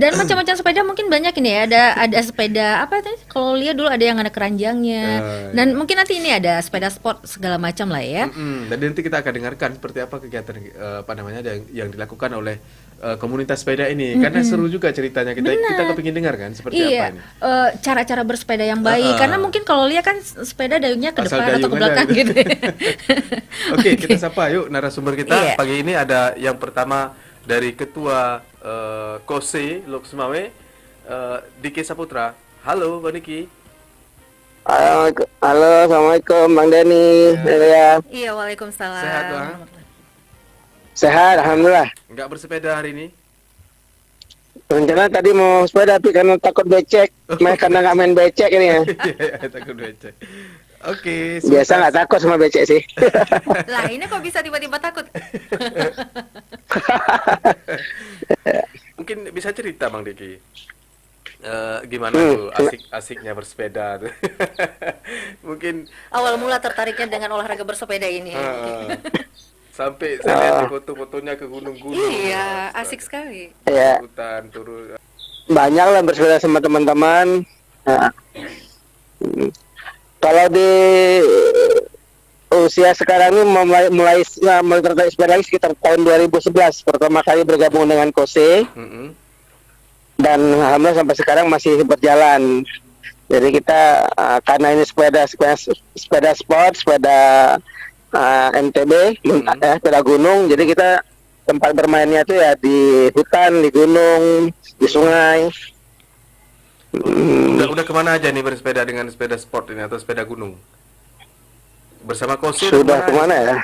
Dan macam-macam sepeda mungkin banyak ini ya. Ada sepeda apa tadi? Kalau lihat dulu ada yang ada keranjangnya. Dan Ya. mungkin nanti ini ada sepeda sport segala macam lah ya. Dan nanti kita akan dengarkan seperti apa kegiatan apa namanya yang dilakukan oleh komunitas sepeda ini. Karena seru juga ceritanya, kita kepingin dengar kan seperti apa Iya, ini. cara-cara bersepeda yang baik. Karena mungkin kalau lihat kan sepeda dayungnya ke Asal depan atau ke dayung aja belakang gitu. gitu. Oke, kita sapa yuk narasumber kita. Iya. Pagi ini ada yang pertama dari Ketua KOSE Loksmawe, Diki Saputra. Halo, Bang Diki. Halo, assalamualaikum Bang Denny. Ya. Iya, waalaikumsalam. Sehat, Bang? Sehat, alhamdulillah. Nggak bersepeda hari ini? Rencana tadi mau sepeda tapi karena takut becek, karena nggak main becek ini ya. Iya, takut becek. Oke, Biasa nggak takut sama becek sih. Lah, ini kok bisa tiba-tiba takut? Mungkin bisa cerita Bang Diki. Gimana tuh asik-asiknya bersepeda tuh. Mungkin Awal mula tertariknya dengan olahraga bersepeda ini. sampai saya lihat di foto-fotonya ke gunung-gunung. Iya, asik sekali. Ya, Hutan turun. banyak lah bersepeda sama teman-teman. Nah, kalau di usia sekarang ini mulai tertarik sepeda lagi sekitar tahun 2011 pertama kali bergabung dengan KOSE. Dan alhamdulillah sampai sekarang masih berjalan. Jadi kita karena ini sepeda sport, sepeda MTB, sepeda gunung. Jadi kita tempat bermainnya itu ya di hutan, di gunung, di sungai. Udah kemana aja nih bersepeda dengan sepeda sport ini atau sepeda gunung? Bersama KOSE Sudah kemana ya?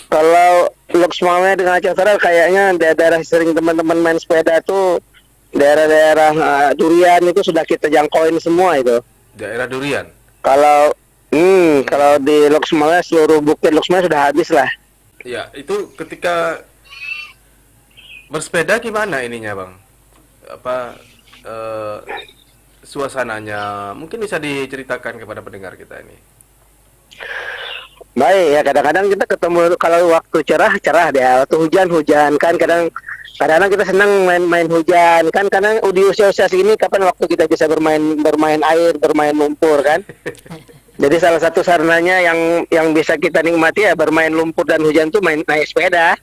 Kalau Loksmawe dengan Aceh Utara kayaknya daerah sering teman-teman main sepeda tuh daerah-daerah Durian itu sudah kita jangkauin semua itu. Daerah Durian. Kalau di Loksmawe seluruh bukit Loksmawe sudah habis lah. Ya, itu ketika bersepeda gimana ininya, Bang? Apa suasananya? Mungkin bisa diceritakan kepada pendengar kita ini. Baik ya, kadang-kadang kita ketemu kalau waktu cerah deh, waktu hujan kan kadang-kadang kita senang main hujan kan, karena di usia-usia segini kapan waktu kita bisa bermain air, bermain lumpur kan. Jadi salah satu sarananya yang bisa kita nikmati ya bermain lumpur dan hujan tuh naik sepeda.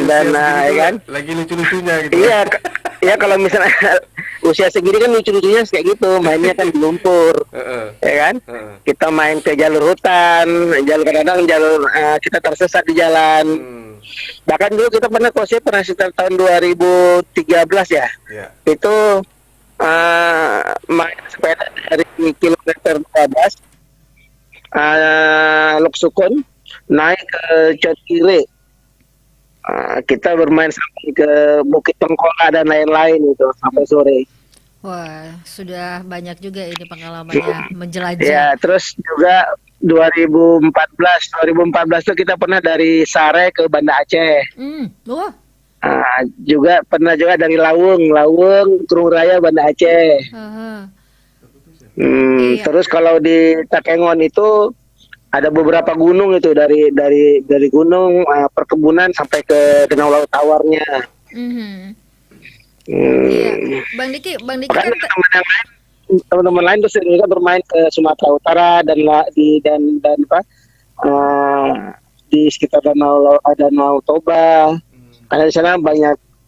Dan ya kan lagi lucu-lucunya gitu. iya ya kalau misalnya usia segini kan lucu-lucunya kayak gitu, mainnya kan di lumpur. Ya kan? Kita main ke jalur hutan, kadang-kadang jalur kita tersesat di jalan. Bahkan dulu kita pernah sekitar tahun 2013 ya. Itu main sepeda dari kilometer 12 Loksukun naik ke Cotire. Kita bermain sampai ke Bukit Tengkorak dan lain-lain itu sampai sore. Wah, sudah banyak juga ini pengalamannya menjelajah. Ya, terus juga 2014 itu kita pernah dari Sare ke Banda Aceh. Wah. Pernah juga dari Lawung, Kurung Raya, Banda Aceh. Iya. Terus kalau di Takengon itu ada beberapa gunung itu dari gunung perkebunan sampai ke Danau Laut Tawarnya. Iya, Bang Diki kan Teman-teman lain tuh sering juga bermain ke Sumatera Utara di sekitar Danau Toba. Karena di sana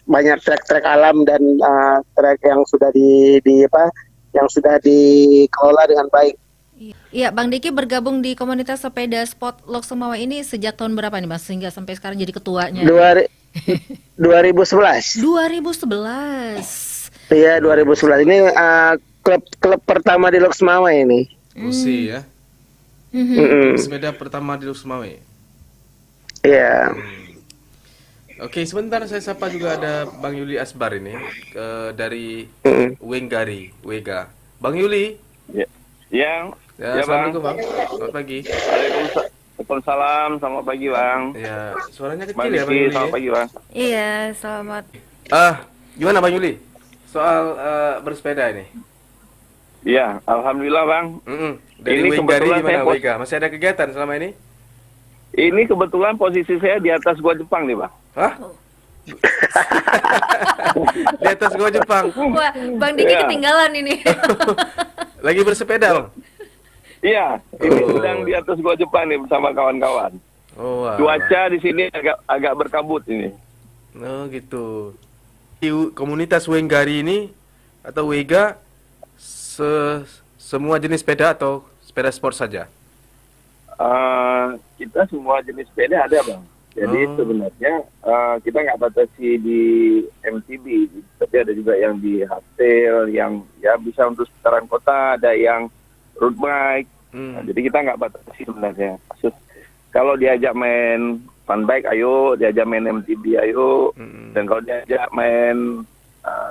banyak trek-trek alam dan trek yang sudah yang sudah dikelola dengan baik. Iya, Bang Diki bergabung di komunitas sepeda sport Loksmawe ini sejak tahun berapa nih, Mas? Sehingga sampai sekarang jadi ketuanya. 2011. 2011. Iya, 2011. Ini klub pertama di Loksmawe ini. Musi ya. Sepeda pertama di Loksmawe. Iya. Oke, sebentar saya sapa juga ada Bang Yuli Asbar ini dari Wega. Bang Yuli. Ya, Assalamualaikum Bang. Selamat pagi. Waalaikumsalam, selamat pagi Bang. Ya, suaranya kecil Bang ya Bang Yuli. selamat pagi Bang. Iya, selamat. Gimana Bang Yuli? Soal bersepeda ini. Iya, alhamdulillah Bang. Dari Ini Wenggari kebetulan gimana saya Wega? Masih ada kegiatan selama ini? Ini kebetulan posisi saya di atas gua Jepang nih Bang. Hah? Di atas Goa Jepang. Wah, Bang Diki Iya. ketinggalan ini. Lagi bersepeda, Bang. Iya, ini Oh. sedang di atas gua Jepang nih bersama kawan-kawan. Oh, wah. Cuaca di sini agak berkabut ini. Oh, gitu. Di komunitas Wenggari ini atau Wega semua jenis sepeda atau sepeda sport saja? Kita semua jenis sepeda ada, Bang. Jadi Oh. sebenarnya kita nggak batasi di MTB, tapi ada juga yang di hardtail, yang ya bisa untuk seputaran kota, ada yang road bike. Nah, jadi kita nggak batasi sebenarnya. Kalau diajak main fun bike, ayo. Diajak main MTB, ayo. Dan kalau diajak main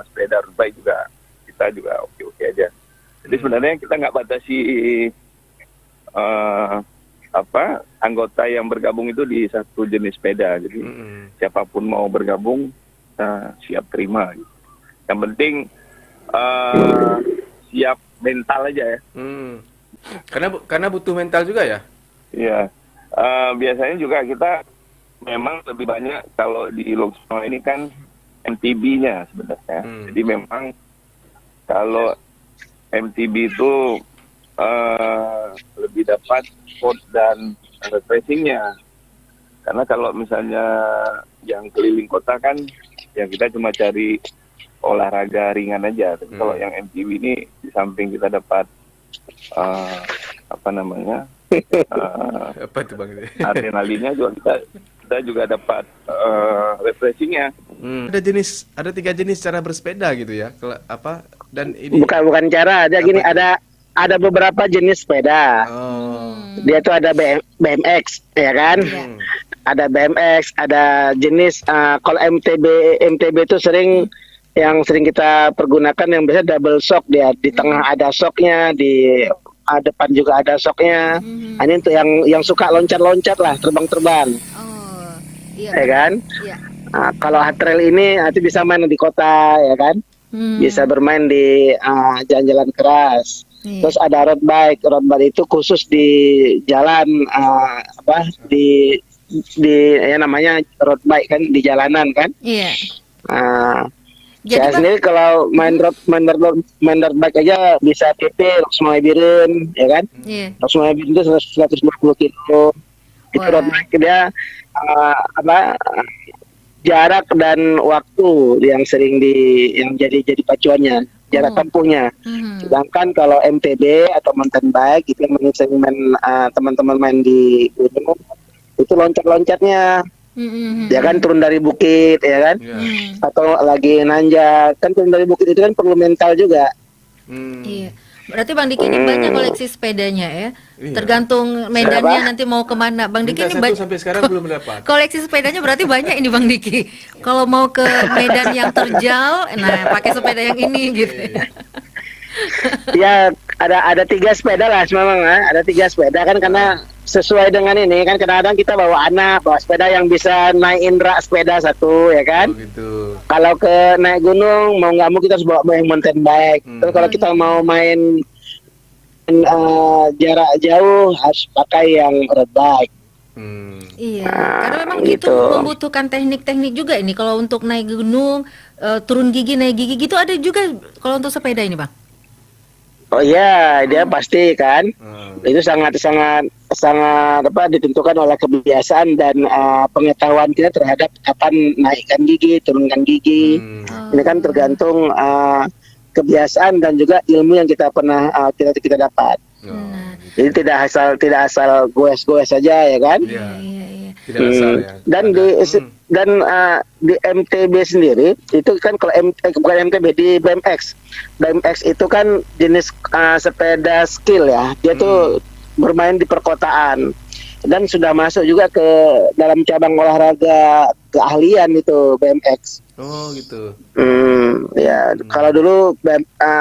sepeda road bike juga, kita juga oke-oke aja. Jadi sebenarnya kita nggak batasi anggota yang bergabung itu di satu jenis sepeda. Jadi siapapun mau bergabung, siap terima. Gitu. Yang penting siap mental aja ya. Karena butuh mental juga ya? Iya. Biasanya juga kita memang lebih banyak kalau di Loksmawe ini kan MTB-nya sebenarnya. Jadi memang kalau MTB itu lebih dapat sport dan refreshing-nya. Karena kalau misalnya yang keliling kota kan yang kita cuma cari olahraga ringan aja. Tapi kalau yang MTB ini di samping kita dapat Apa itu, Bang? adrenalinnya juga kita juga dapat refreshing-nya. Ada 3 jenis cara bersepeda gitu ya. Dan ini Bukan cara, ada gini, ada beberapa jenis sepeda. Oh. Dia tuh ada BMX, ya kan? Ada BMX, ada jenis kalau MTB itu yang sering kita pergunakan yang biasa double shock, dia di tengah ada shocknya, di depan juga ada shocknya. Ini untuk yang suka loncat-loncat lah, terbang-terbang, Oh, iya. ya kan? Iya. Kalau hard trail ini nanti bisa main di kota, ya kan? Bisa bermain di jalan-jalan keras. Iya. Terus ada road bike itu khusus di jalan di ya namanya road bike kan, di jalanan kan. Iya. Saya Bang, sendiri kalau main road bike aja bisa PP Loksmawe Biren, ya kan? iya. Loksmawe Biren itu 150 kilo. Itu Wah. road bike dia jarak dan waktu yang sering yang jadi pacuannya, jarak tempuhnya. Sedangkan kalau MTB atau mountain bike itu yang sering teman-teman main di gunung, itu loncat-loncatnya. Ya kan, turun dari bukit, ya kan? Atau lagi nanjak, kan turun dari bukit itu kan perlu mental juga. Iya. Berarti Bang Diki ini banyak koleksi sepedanya ya. Iya. Tergantung medannya nanti mau kemana. Bang Diki Minta ini satu sampai sekarang belum dapat. koleksi sepedanya berarti banyak ini Bang Diki. Kalau mau ke medan yang terjal, nah pakai sepeda yang ini gitu. Ya ada 3 sepeda lah memang, ada 3 sepeda kan, karena sesuai dengan ini kan, kadang-kadang kita bawa sepeda yang bisa naikin rak sepeda satu, ya kan. Oh, gitu. Kalau ke naik gunung mau nggak mau kita harus bawa yang mountain bike. Terus kalau kita mau main jarak jauh harus pakai yang road bike. Iya, karena memang itu gitu. membutuhkan teknik-teknik juga ini. Kalau untuk naik gunung, turun gigi, naik gigi gitu ada juga kalau untuk sepeda ini Bang. Oh iya, dia pasti kan. Itu sangat ditentukan oleh kebiasaan dan pengetahuan kita terhadap kapan naikkan gigi, turunkan gigi. Ini kan tergantung kebiasaan dan juga ilmu yang kita pernah kita dapat. Jadi tidak asal goes-goes saja, ya kan? Iya. Iya. Tidak asal ya. Dan di MTB sendiri itu kan, kalau bukan MTB, di BMX itu kan jenis sepeda skill ya. Dia tuh bermain di perkotaan dan sudah masuk juga ke dalam cabang olahraga keahlian itu BMX. Oh, gitu. Ya, kalau dulu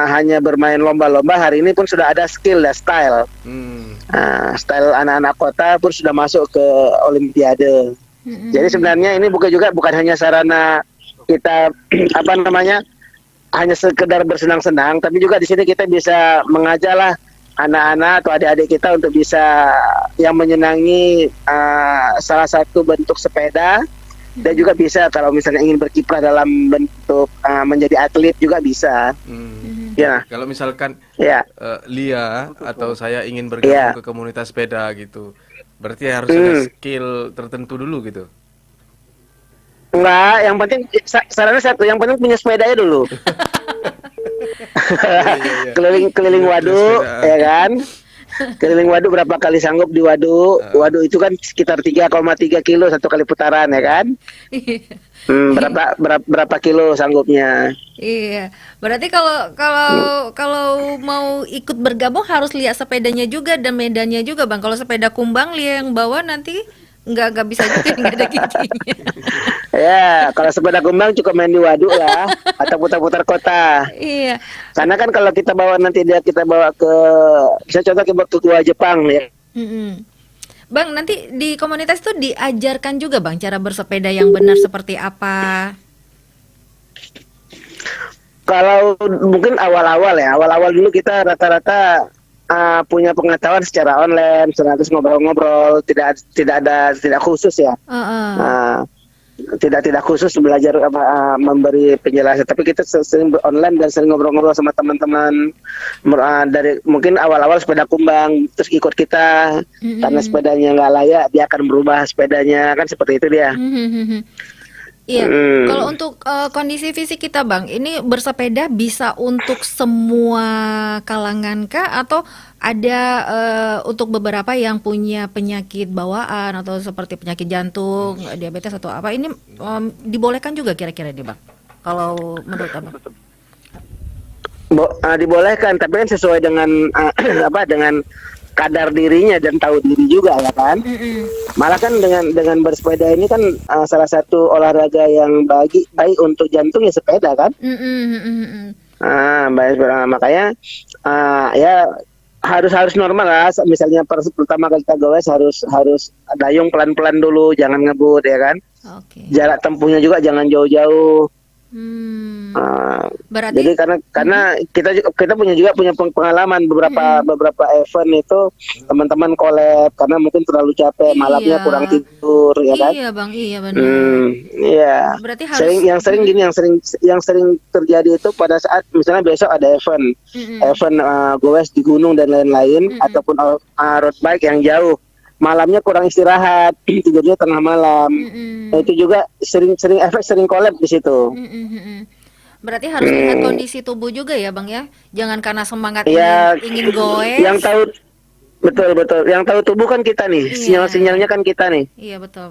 hanya bermain lomba-lomba, hari ini pun sudah ada skill dan style. Style anak-anak kota pun sudah masuk ke olimpiade. Jadi sebenarnya ini bukan hanya sarana kita hanya sekedar bersenang-senang, tapi juga di sini kita bisa mengajarlah anak-anak atau adik-adik kita untuk bisa yang menyenangi salah satu bentuk sepeda Dia juga bisa kalau misalnya ingin berkiprah dalam bentuk menjadi atlet juga bisa. Ya, Kalau misalkan ya, Lia atau saya ingin bergabung ya. ke komunitas sepeda gitu, berarti harus ada skill tertentu dulu gitu. Enggak, yang penting sarannya satu, yang penting punya sepedanya dulu. Iya. Keliling waduk, Sepeda. ya kan? Keliling waduk berapa kali sanggup di waduk? Waduk itu kan sekitar 3,3 kilo satu kali putaran, ya kan? Berapa kilo sanggupnya? Iya, berarti kalau mau ikut bergabung harus lihat sepedanya juga dan medannya juga, Bang. Kalau sepeda kumbang Lia yang bawa nanti nggak bisa juga, nggak ada giginya. Ya, kalau sepeda kumbang cukup main di waduk lah, atau putar-putar kota. Iya. Karena kan kalau kita bawa nanti kita bawa ke, bisa contoh ke gua Jepang ya. Mm-mm. Bang, nanti di komunitas itu diajarkan juga, Bang, cara bersepeda yang benar seperti apa? Kalau mungkin awal-awal dulu kita rata-rata punya pengetahuan secara online, terus ngobrol-ngobrol, tidak khusus ya. Heeh. Tidak khusus belajar memberi penjelasan, tapi kita sering online dan sering ngobrol-ngobrol sama teman-teman dari mungkin awal-awal sepeda kumbang terus ikut kita karena sepedanya nggak layak dia akan berubah sepedanya, kan seperti itu dia. Iya, kalau untuk kondisi fisik kita, Bang, ini bersepeda bisa untuk semua kalangan kah, atau ada untuk beberapa yang punya penyakit bawaan atau seperti penyakit jantung, diabetes atau apa, ini dibolehkan juga kira-kira nih, Bang? Kalau menurut Abang? Dibolehkan, tapi kan sesuai dengan dengan kadar dirinya dan tahu diri juga ya kan. Malah kan dengan bersepeda ini kan salah satu olahraga yang baik untuk jantung ya sepeda kan. Baik, makanya ya harus normal lah. Misalnya pertama kali kita goes harus dayung pelan-pelan dulu, jangan ngebut ya kan. Oke. Jarak tempuhnya juga jangan jauh-jauh. Berarti Jadi karena kita punya pengalaman beberapa event itu teman-teman collab karena mungkin terlalu capek, malamnya kurang tidur ya kan. Iya, Bang, iya benar. Iya. Berarti harus yang sering terjadi itu pada saat misalnya besok ada event goes di gunung dan lain-lain ataupun road bike yang jauh. Malamnya kurang istirahat, tidurnya tengah malam. Nah, itu juga sering collab di situ. Berarti harus lihat kondisi tubuh juga ya, Bang ya. Jangan karena semangat Ya, ingin goes. yang tahu betul. Yang tahu tubuh kan kita nih. Iya. Sinyal-sinyalnya kan kita nih. Iya, betul.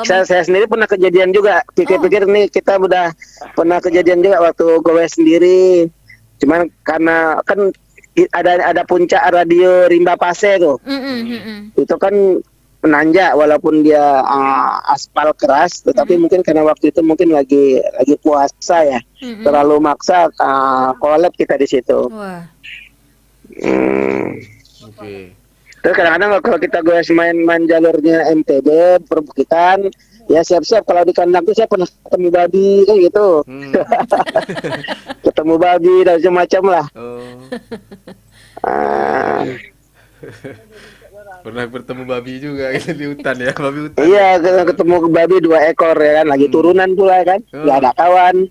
Saya sendiri pernah kejadian juga. Pikir-pikir nih kita udah pernah kejadian juga waktu goes sendiri. Cuman karena kan ada puncak radio Rimba Pase tuh. Itu kan menanjak walaupun dia aspal keras, tetapi mungkin karena waktu itu mungkin lagi puasa ya, terlalu maksa collab kita di situ. Wah. Oke. Terus kadang-kadang kalau kita goes main jalurnya MTB perbukitan, ya siap-siap kalau di kandang tuh saya pernah ketemu babi kan gitu. Ketemu babi dan macam-macam lah. Pernah bertemu babi juga gitu di hutan ya, babi hutan. Iya, ketemu babi 2 ekor ya kan, lagi turunan pula kan, nggak ada kawan.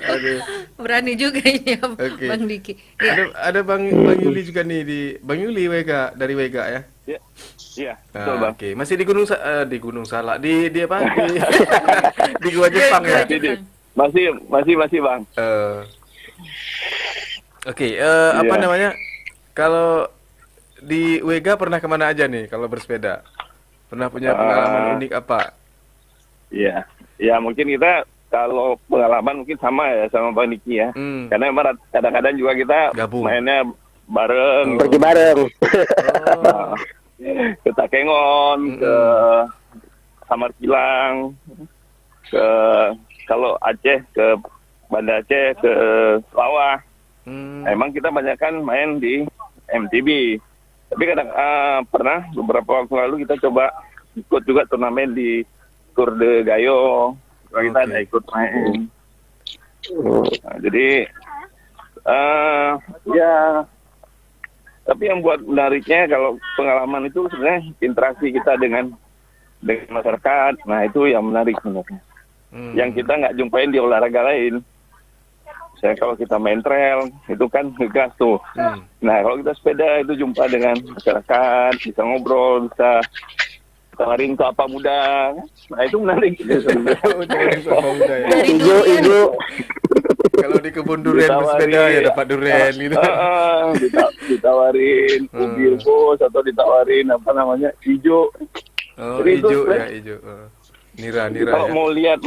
Aduh. Berani juga ini ya, Oke. Bang Diki. Ya. Ada Bang Yuli juga nih Bang Yuli dari Wega ya. Iya, betul Bang. Oke, masih di Gunung Salak, di apa? Di Gua Jepang ya. Masih Bang. Oke, apa namanya? Kalau di Wega pernah kemana aja nih kalau bersepeda? Pernah punya pengalaman unik apa? Iya, ya mungkin kita kalau pengalaman mungkin sama ya sama Bang Niki ya. Karena memang kadang-kadang juga kita Gabung. mainnya bareng. Pergi bareng. Ke Takengon, ke Samar Kilang, ke kalau Aceh ke Banda Aceh, ke Lawah. Emang kita banyak kan main di MTB. Tapi kadang pernah beberapa waktu lalu kita coba ikut juga turnamen di Tour de Gayo. Kita ada ikut main. Nah, jadi ya Tapi yang buat menariknya kalau pengalaman itu sebenarnya interaksi kita dengan masyarakat. Nah itu yang menarik sebenarnya. Yang kita nggak jumpain di olahraga lain. Saya kalau kita main trail itu kan ngegas tuh. Nah kalau kita sepeda itu jumpa dengan masyarakat, bisa ngobrol, bisa tawarin kelapa muda. Nah itu menarik. Kelapa muda ya. Hijau. Kalau di kebun durian bersepeda ya dapat durian gitu. Ditawarin ubi rebus atau ditawarin apa namanya hijau. Oh, Jadi hijau itu, ya, hijau. Nira kalau ya.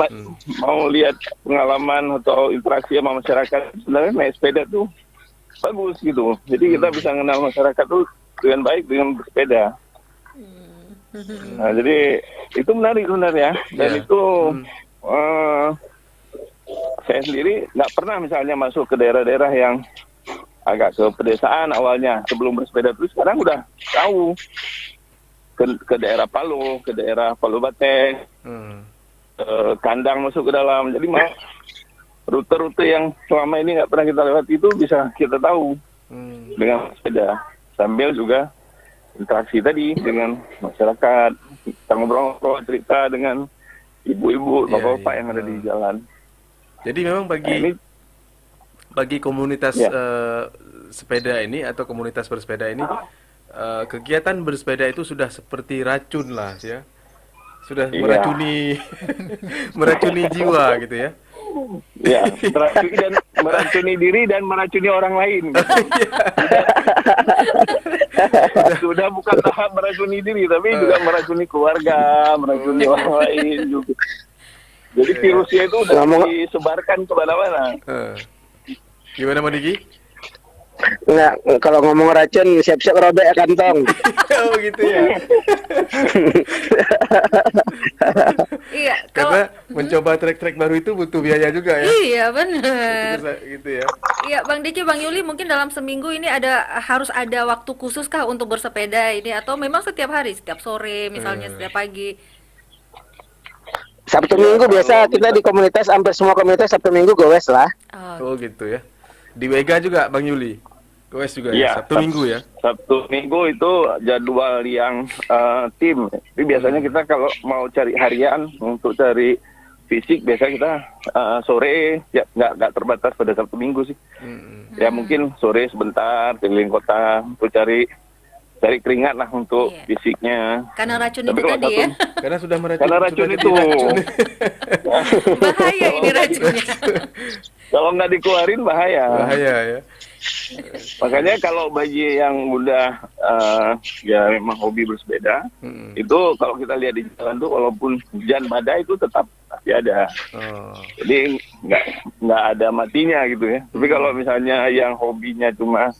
mau lihat pengalaman atau interaksi sama masyarakat, sebenarnya naik sepeda tuh bagus gitu. Jadi kita bisa kenal masyarakat tuh dengan baik dengan bersepeda. Nah, jadi itu menarik sebenarnya. Dan itu saya sendiri nggak pernah misalnya masuk ke daerah-daerah yang agak ke pedesaan awalnya sebelum bersepeda, terus sekarang udah tahu ke daerah Palu, ke daerah Palu Bateng, Kandang masuk ke dalam. Jadi rute-rute yang selama ini nggak pernah kita lewati itu bisa kita tahu dengan sepeda, sambil juga interaksi tadi dengan masyarakat, kita ngobrol-ngobrol, cerita dengan ibu-ibu, bapak-bapak yang ada di jalan. Jadi memang bagi komunitas sepeda ini atau komunitas bersepeda ini, kegiatan bersepeda itu sudah seperti racun lah ya, sudah meracuni jiwa gitu ya. Ya, meracuni diri dan meracuni orang lain. Sudah bukan tahap meracuni diri, tapi juga meracuni keluarga, meracuni orang lain juga. Jadi virusnya itu udah disebarkan kemana-mana. Gimana Mas Diki? Nggak, kalau ngomong racun siap-siap robek kantong. Oh gitu ya. Iya, Karena mencoba trek-trek baru itu butuh biaya juga ya. Iya benar. Gitu ya. Iya, Bang Diki, Bang Yuli, mungkin dalam seminggu ini harus ada waktu khusus kah untuk bersepeda ini, atau memang setiap hari, setiap sore, misalnya setiap pagi? Sabtu Minggu biasa kita di komunitas, hampir semua komunitas Sabtu Minggu goes lah. Oh gitu ya. Di Wega juga Bang Yuli. Goes juga ya. Sabtu Minggu ya. Sabtu Minggu itu jadwal yang tim. Tapi biasanya kita kalau mau cari harian untuk cari fisik, biasa kita sore, ya nggak terbatas pada Sabtu Minggu sih. Ya mungkin sore sebentar keliling kota untuk cari keringat lah untuk fisiknya. Karena racun itu tadi ya. Karena sudah meracun. Karena racun itu. Bahaya ini racunnya. Kalau nggak dikeluarin bahaya. Bahaya ya. Makanya kalau bagi yang udah ya memang hobi bersepeda, itu kalau kita lihat di jalan tuh walaupun hujan badai itu tetap pasti ada. Jadi nggak ada matinya gitu ya. Tapi kalau misalnya yang hobinya cuma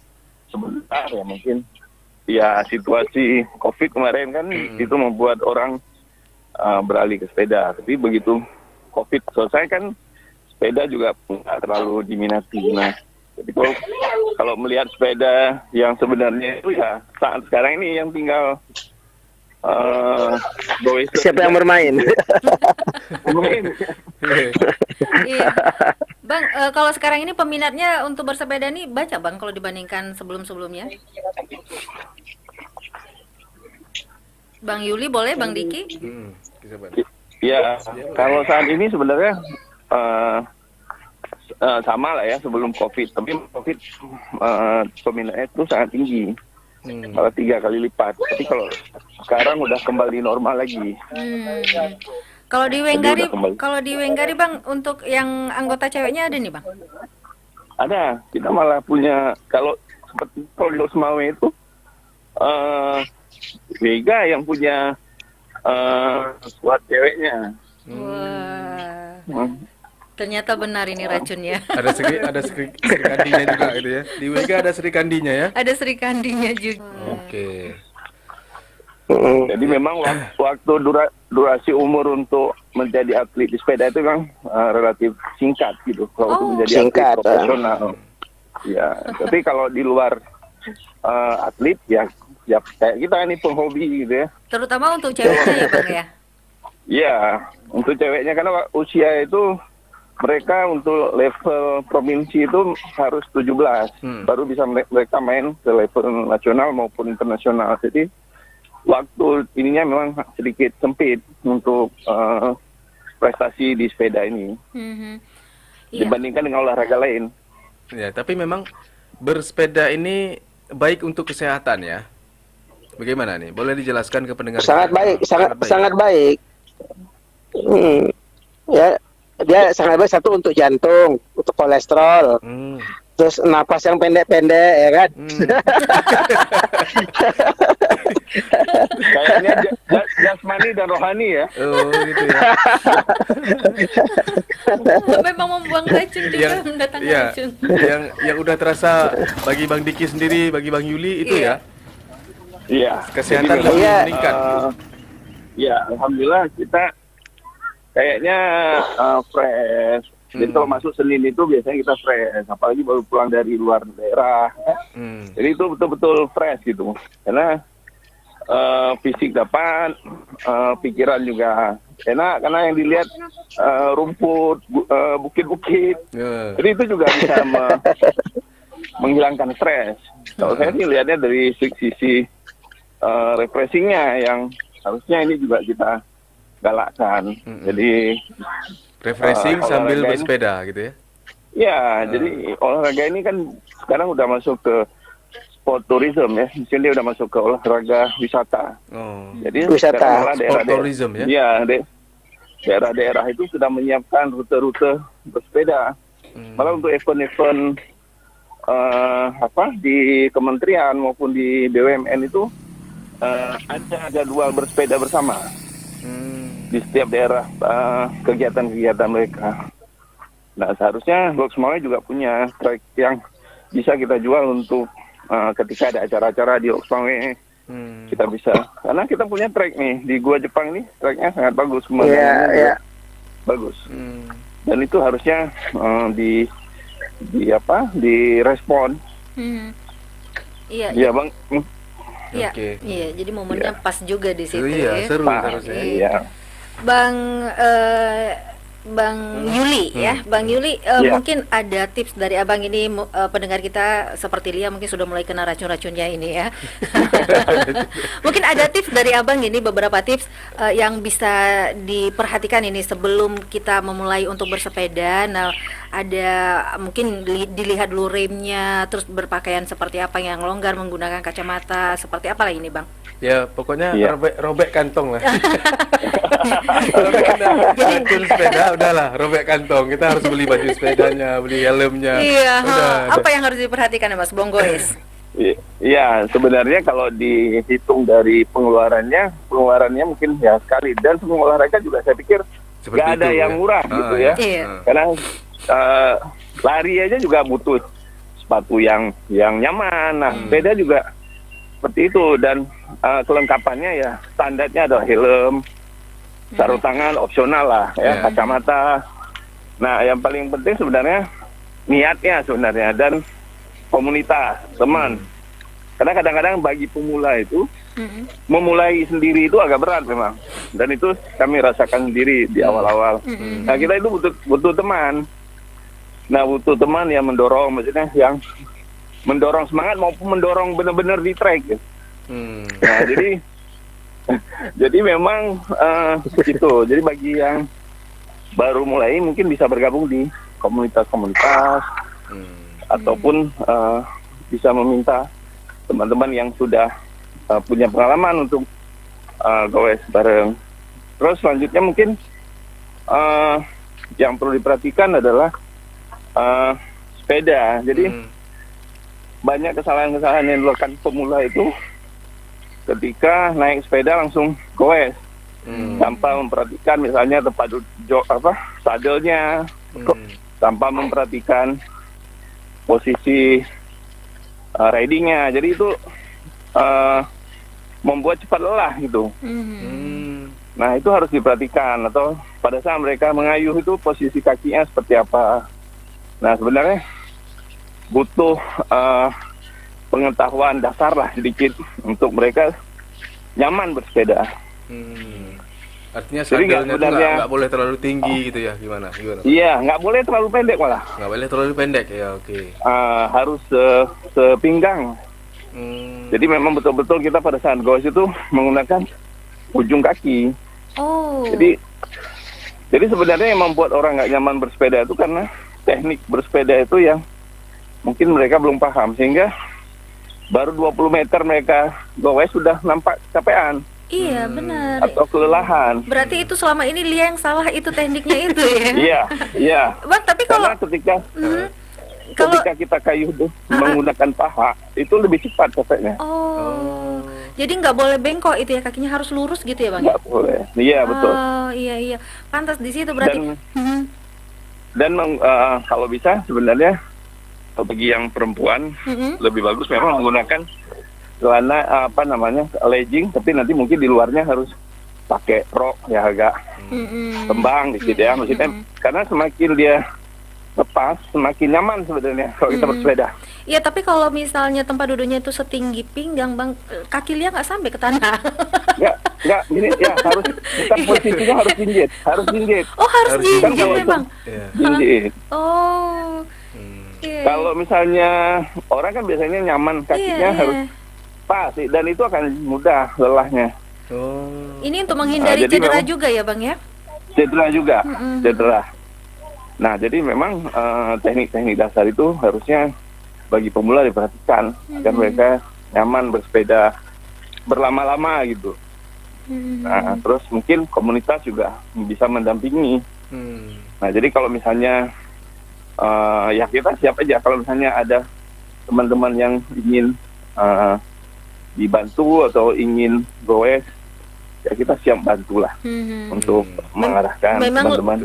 sebentar ya mungkin ya situasi COVID kemarin kan itu membuat orang beralih ke sepeda. Tapi begitu COVID selesai kan sepeda juga nggak terlalu diminati. Nah, jadi kalau melihat sepeda yang sebenarnya itu ya saat sekarang ini yang tinggal siapa yang bermain? Iya. Bang, kalau sekarang ini peminatnya untuk bersepeda nih banyak Bang kalau dibandingkan sebelum-sebelumnya? Bang Yuli boleh, Bang Diki? Ya, kalau saat ini sebenarnya sama lah ya sebelum COVID. Tapi COVID peminatnya itu sangat tinggi, malah 3 kali lipat. Tapi kalau sekarang udah kembali normal lagi. Kalau di Wenggari Bang, untuk yang anggota ceweknya ada nih Bang? Ada, kita malah punya kalau seperti kalau di Losmawe itu Vega yang punya squad ceweknya. Wah. Ternyata benar ini racunnya. Ada Sri Kandinya juga gitu ya. Di Wega ada Sri Kandinya ya. Ada Sri Kandinya juga. Oke. Jadi memang waktu durasi umur untuk menjadi atlet di sepeda itu kan relatif singkat gitu. Kalau untuk menjadi atlet profesional. Ya, tapi kalau di luar atlet ya kayak kita ini penghobi gitu ya. Terutama untuk ceweknya ya Bang ya? Iya, untuk ceweknya karena usia itu mereka untuk level provinsi itu harus 17, baru bisa mereka main ke level nasional maupun internasional. Jadi waktu ininya memang sedikit sempit untuk prestasi di sepeda ini dibandingkan dengan olahraga lain. Ya, tapi memang bersepeda ini baik untuk kesehatan ya. Bagaimana nih? Boleh dijelaskan ke pendengar? Sangat baik, sangat baik. Ya, dia sangat baik, satu untuk jantung, untuk kolesterol. Terus napas yang pendek-pendek, ya kan? Kayaknya jasmani dan rohani ya. Oh, gitu ya. Memang membuang racun juga, mendatangkan racun. Yang udah terasa bagi Bang Diki sendiri, bagi Bang Yuli itu ya. Iya. Kesehatan lebih meningkat. Ya, alhamdulillah kita kayaknya fresh. Jadi kalau masuk Senin itu biasanya kita fresh, apalagi baru pulang dari luar daerah. Jadi itu betul-betul fresh gitu. Karena fisik dapat, pikiran juga enak karena yang dilihat rumput, bukit-bukit. Jadi itu juga bisa menghilangkan stres. Kalau saya sih lihatnya dari sisi refreshingnya yang harusnya ini juga kita galakkan. Jadi refreshing sambil bersepeda gitu ya? Ya, jadi olahraga ini kan sekarang udah masuk ke sport tourism ya. Misalnya dia udah masuk ke olahraga wisata. Jadi wisata, sport tourism ya? Iya, daerah-daerah itu sudah menyiapkan rute-rute bersepeda. Malah untuk event-event di kementerian maupun di BUMN itu ada jadwal bersepeda bersama di setiap daerah, kegiatan-kegiatan mereka. Nah, seharusnya Box Mawai juga punya trek yang bisa kita jual untuk ketika ada acara-acara di Box Mawai. Kita bisa, karena kita punya trek nih di Gua Jepang ini, treknya sangat bagus, pemandangannya bagus. Dan itu harusnya direspon. Iya. Iya, Bang. Iya, iya. Jadi momennya pas juga di situ. Iya, seru harusnya. Iya. Bang Yuli ya, Bang Yuli, mungkin ada tips dari Abang ini, pendengar kita seperti Lia mungkin sudah mulai kena racun-racunnya ini ya. Mungkin ada tips dari Abang ini, beberapa tips yang bisa diperhatikan ini sebelum kita memulai untuk bersepeda. Nah, ada mungkin dilihat dulu remnya, terus berpakaian seperti apa yang longgar, menggunakan kacamata, seperti apa lagi ini Bang? Ya, pokoknya robek kantong lah. Kalau kena racun sepeda, udahlah, robek kantong. Kita harus beli baju sepedanya, beli helmnya. Iya, apa yang harus diperhatikan ya Mas Bonggois? Iya, sebenarnya kalau dihitung dari pengeluarannya mungkin ya sekali. Dan semua olahraga juga saya pikir nggak ada yang murah gitu ya. Karena lari aja juga butuh sepatu yang nyaman. Nah, sepeda juga seperti itu, dan kelengkapannya ya standarnya ada helm, sarung tangan opsional lah ya, kacamata. Nah, yang paling penting sebenarnya niatnya sebenarnya, dan komunitas teman. Karena kadang-kadang bagi pemula itu memulai sendiri itu agak berat memang, dan itu kami rasakan sendiri di awal-awal. Nah, kita itu butuh teman. Nah, butuh teman yang mendorong, maksudnya yang mendorong semangat maupun mendorong benar-benar di track. Nah, jadi memang itu. Jadi bagi yang baru mulai mungkin bisa bergabung di komunitas-komunitas ataupun bisa meminta teman-teman yang sudah punya pengalaman untuk goes bareng. Terus selanjutnya mungkin yang perlu diperhatikan adalah sepeda. Jadi banyak kesalahan-kesalahan yang dilakukan pemula itu ketika naik sepeda langsung goes tanpa memperhatikan misalnya tempat sadelnya, tanpa memperhatikan posisi ridingnya. Jadi itu membuat cepat lelah gitu. Nah, itu harus diperhatikan, atau pada saat mereka mengayuh itu posisi kakinya seperti apa. Nah, sebenarnya butuh pengetahuan dasar lah sedikit untuk mereka nyaman bersepeda. Artinya Jadi sadelnya itu nggak boleh terlalu tinggi gitu ya, gimana? Iya, nggak boleh terlalu pendek malah. Nggak boleh terlalu pendek ya, oke. Harus sepinggang. Jadi memang betul-betul kita pada saat goes itu menggunakan ujung kaki. Oh. Jadi sebenarnya yang membuat orang nggak nyaman bersepeda itu karena teknik bersepeda itu yang mungkin mereka belum paham, sehingga baru 20 meter mereka goes sudah nampak capean. Iya, benar. Atau kelelahan. Berarti itu selama ini Lia yang salah itu tekniknya itu ya? Iya. Bang, tapi kalau ketika kita kayuh menggunakan paha itu lebih cepat capeknya. Oh. Jadi nggak boleh bengkok itu ya, kakinya harus lurus gitu ya, Bang? Nggak boleh. Iya, betul. Oh, iya. Pantas di situ berarti. Dan kalau bisa sebenarnya bagi yang perempuan lebih bagus memang menggunakan celana legging, tapi nanti mungkin di luarnya harus pakai rok ya agak kembang gitu ya, maksudnya karena semakin dia lepas semakin nyaman sebenarnya kalau kita bersepeda. Iya, tapi kalau misalnya tempat duduknya itu setinggi pinggang, Bang, kaki Lia nggak sampai ke tanah. Nggak, gini ya, harus kita posisinya harus jinjit. Oh, harus jinjit memang. Jinjit. Oh. Kalau misalnya orang kan biasanya nyaman kakinya harus pas, dan itu akan mudah lelahnya. Ini untuk menghindari cedera juga ya, Bang ya? Cedera juga, cedera. Nah, jadi memang teknik-teknik dasar itu harusnya bagi pemula diperhatikan agar mereka nyaman bersepeda berlama-lama gitu. Nah, terus mungkin komunitas juga bisa mendampingi. Nah, jadi kalau misalnya ya kita siap aja kalau misalnya ada teman-teman yang ingin dibantu atau ingin goes, ya kita siap bantulah untuk mengarahkan teman-teman.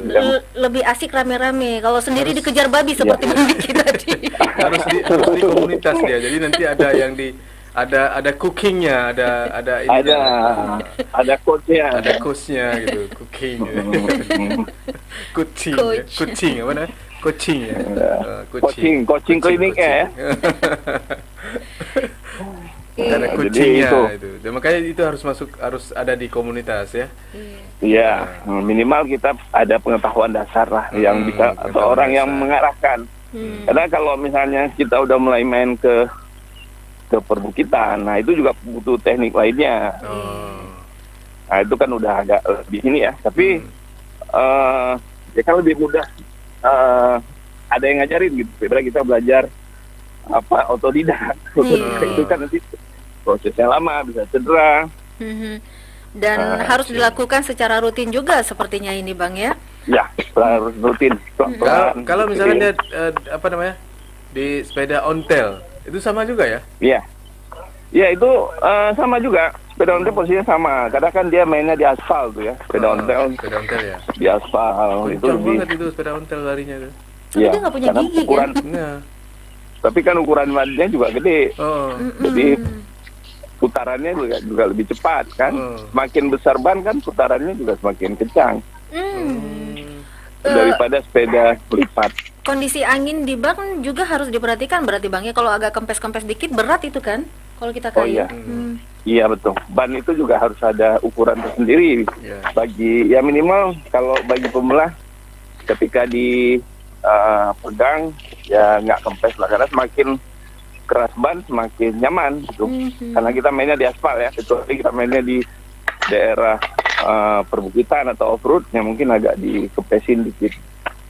Lebih asik rame-rame. Kalau sendiri dikejar babi seperti Diki tadi. harus di komunitas ya. Jadi nanti ada yang ada cookingnya, ada coachnya, gitu, cooking. Coaching apa namanya? Coaching ya. Coaching kliniknya ya. Ada kucingnya itu. Dan makanya itu harus ada di komunitas ya. Iya, minimal kita ada pengetahuan dasar lah yang bisa atau orang yang mengarahkan. Karena kalau misalnya kita udah mulai main ke perbukitan, nah itu juga butuh teknik lainnya. Nah itu kan udah agak lebih ini ya. Tapi ya kan lebih mudah ada yang ngajarin gitu. Daripada kita belajar otodidak. Itu kan nanti prosesnya lama, bisa cedera. Dan harus dilakukan secara rutin juga sepertinya ini, Bang ya? Ya, harus rutin. Kalau misalnya dia di sepeda ontel, itu sama juga ya? Iya. Ya itu sama juga. Sepeda ontel posisinya sama. Karena kan dia mainnya di aspal tuh ya. Sepeda ontel ya. Di aspal. Itu banget itu sepeda ontel larinya tuh. Tapi dia nggak punya gigi ukuran, kan? Tapi kan ukuran badannya juga gede. Jadi putarannya juga lebih cepat kan. Semakin besar ban kan putarannya juga semakin kencang. Daripada sepeda lipat. Kondisi angin di ban juga harus diperhatikan berarti, Bang ya. Kalau agak kempes-kempes dikit berat itu kan kalau kita kayu. Iya. Iya betul. Ban itu juga harus ada ukuran tersendiri. Bagi ya minimal kalau bagi pemula ketika di pegang ya nggak kempes lah, karena semakin keras ban semakin nyaman gitu. Karena kita mainnya di aspal ya, kecuali kita mainnya di daerah perbukitan atau off-road yang mungkin agak dikepesin dikit.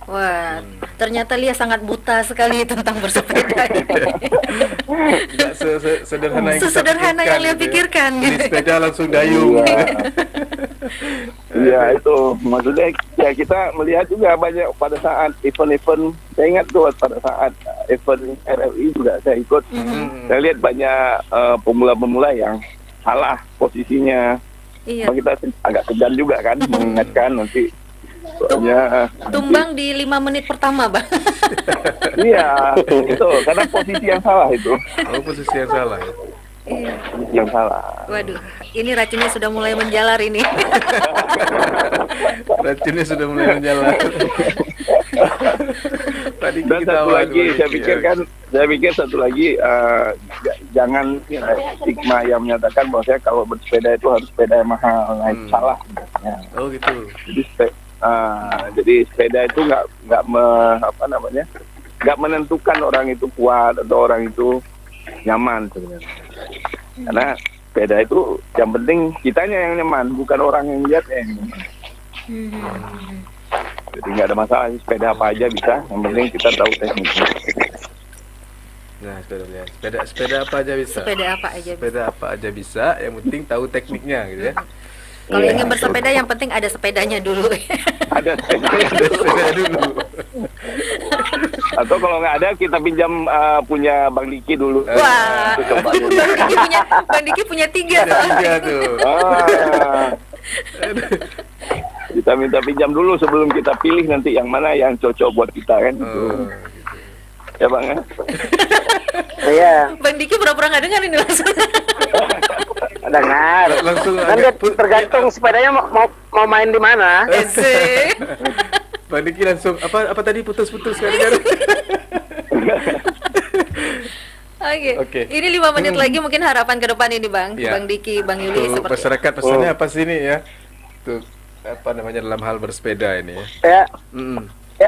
Wah, ternyata Lia sangat buta sekali tentang bersepeda. Nggak sesederhana yang Lia pikirkan. Beli sepeda langsung dayung. Iya itu maksudnya ya kita melihat juga banyak pada saat event-event. Saya ingat tuh pada saat event RLI juga saya ikut. Saya lihat banyak pemula-pemula yang salah posisinya. Iya. Kita agak segan juga kan mengingatkan nanti. Tumbang di 5 menit pertama, Bang. Iya, itu karena posisi yang salah itu. Posisi yang salah ya. Iya. Yang salah. Waduh, ini racunnya sudah mulai menjalar ini. Racunnya sudah mulai menjalar. Tadi dan satu lagi, saya pikir satu lagi jangan stigma yang menyatakan bahwa saya kalau bersepeda itu harus sepeda yang mahal. Nah, itu salah. sepedanya. Oh gitu. Jadi sepeda itu nggak menentukan orang itu kuat atau orang itu nyaman sebenarnya. Karena sepeda itu yang penting kitanya yang nyaman, bukan orang yang lihatnya yang nyaman. Jadi nggak ada masalah, sepeda apa aja bisa, yang penting kita tahu tekniknya. Nah, sepeda apa aja bisa. Sepeda apa aja bisa, yang penting tahu tekniknya gitu ya. Kalau ingin bersepeda yang penting ada sepedanya dulu. Ada sepeda dulu. Atau kalau nggak ada kita pinjam punya Bang Diki dulu. Wah, Bang Diki punya 3 Tiga tuh. Kita minta pinjam dulu sebelum kita pilih nanti yang mana yang cocok buat kita kan. Gitu. Ya Bang ya. Iya. Bang Diki pura-pura nggak dengar ini langsung. Dengar. Langsung Kan tergantung sepedanya mau main di mana. Bang Diki langsung apa tadi putus-putus kan? Oke. Ini 5 menit lagi mungkin harapan ke depan ini Bang. Ya. Bang Diki, Bang Yuli Untuk seperti masyarakat pesannya apa sih ini ya? Untuk apa namanya dalam hal bersepeda ini ya? Ya. Mm-mm. Ya.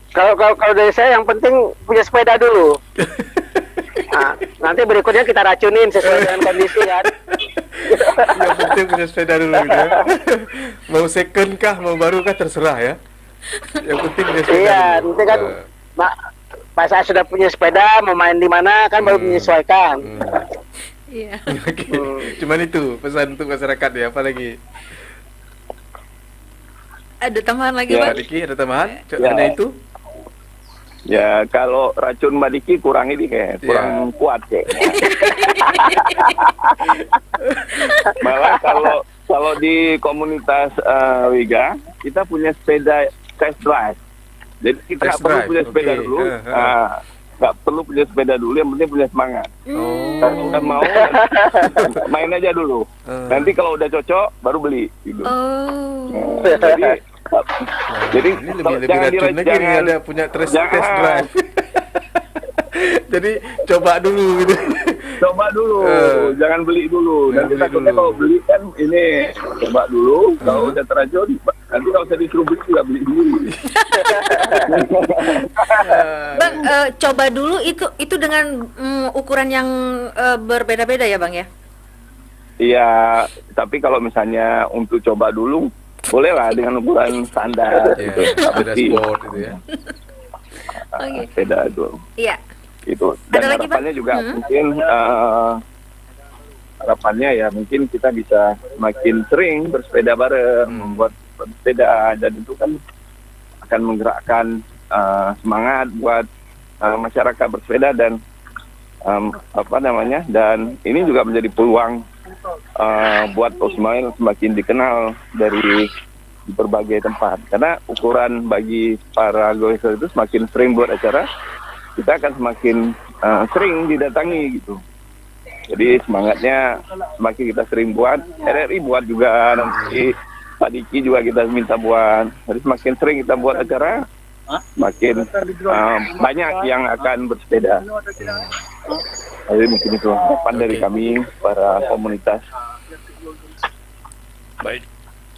Kalau dari saya yang penting punya sepeda dulu. Nah, nanti berikutnya kita racunin sesuai dengan kondisi kan. Yang penting punya sepeda dulu gitu ya. Mau second kah, mau baru kah terserah ya. Yang penting punya sepeda. Iya, dulu. nanti kan pas saya sudah punya sepeda mau main di mana kan baru menyesuaikan. Iya. Oke. Cuman itu pesan untuk masyarakat ya, apalagi. Ada tambahan lagi Ya. Bang? Pak Diki ada tambahan? Ya. Hanya itu? Ya kalau racun Mbak Diki kurang ini kurang kuat Malah kalau di komunitas Wiga kita punya sepeda test drive. Jadi kita nggak perlu punya sepeda dulu. Nggak perlu punya sepeda dulu, yang penting punya semangat. Kalau udah mau main aja dulu. Nanti kalau udah cocok baru beli gitu. Jadi ini lebih racun lagi nih ada punya test drive. Jadi coba dulu gitu. Coba dulu, jangan beli dulu. Nanti takutnya kalau beli kan ini coba dulu. Kalau udah teracun, nanti kalau saya disuruh beli juga beli dulu. Bang, coba dulu itu dengan ukuran yang berbeda-beda ya Bang ya? Iya, tapi kalau misalnya untuk coba dulu, bolehlah dengan ukuran standar. Gitu. Sepeda sport gitu ya. Sepeda itu. Iya. Itu. Dan Ada lagi, harapannya Bang? juga mungkin harapannya ya mungkin kita bisa semakin sering bersepeda bareng, membuat bersepeda, dan itu kan akan menggerakkan semangat buat masyarakat bersepeda dan dan ini juga menjadi peluang buat Osmail semakin dikenal dari berbagai tempat, karena ukuran bagi para goeser itu semakin sering buat acara, kita akan semakin sering didatangi gitu. Jadi semangatnya semakin kita sering buat, RRI buat juga, nanti Pak Diki juga kita minta buat. Jadi semakin sering kita buat acara, semakin banyak yang akan bersepeda. Jadi mungkin itu harapan dari kami para komunitas. Baik,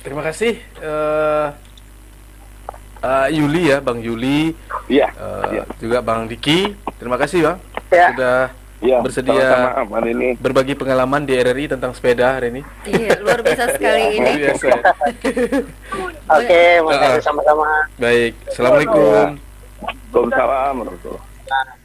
terima kasih Yuli ya, Bang Yuli. Iya. Juga Bang Diki. Terima kasih Bang sudah bersedia ini berbagi pengalaman di RRI tentang sepeda hari ini. Iya, luar biasa sekali ini. Luar biasa. Oke, makasih sama-sama. Baik, assalamualaikum. Waalaikumsalam warahmatullahi wabarakatuh.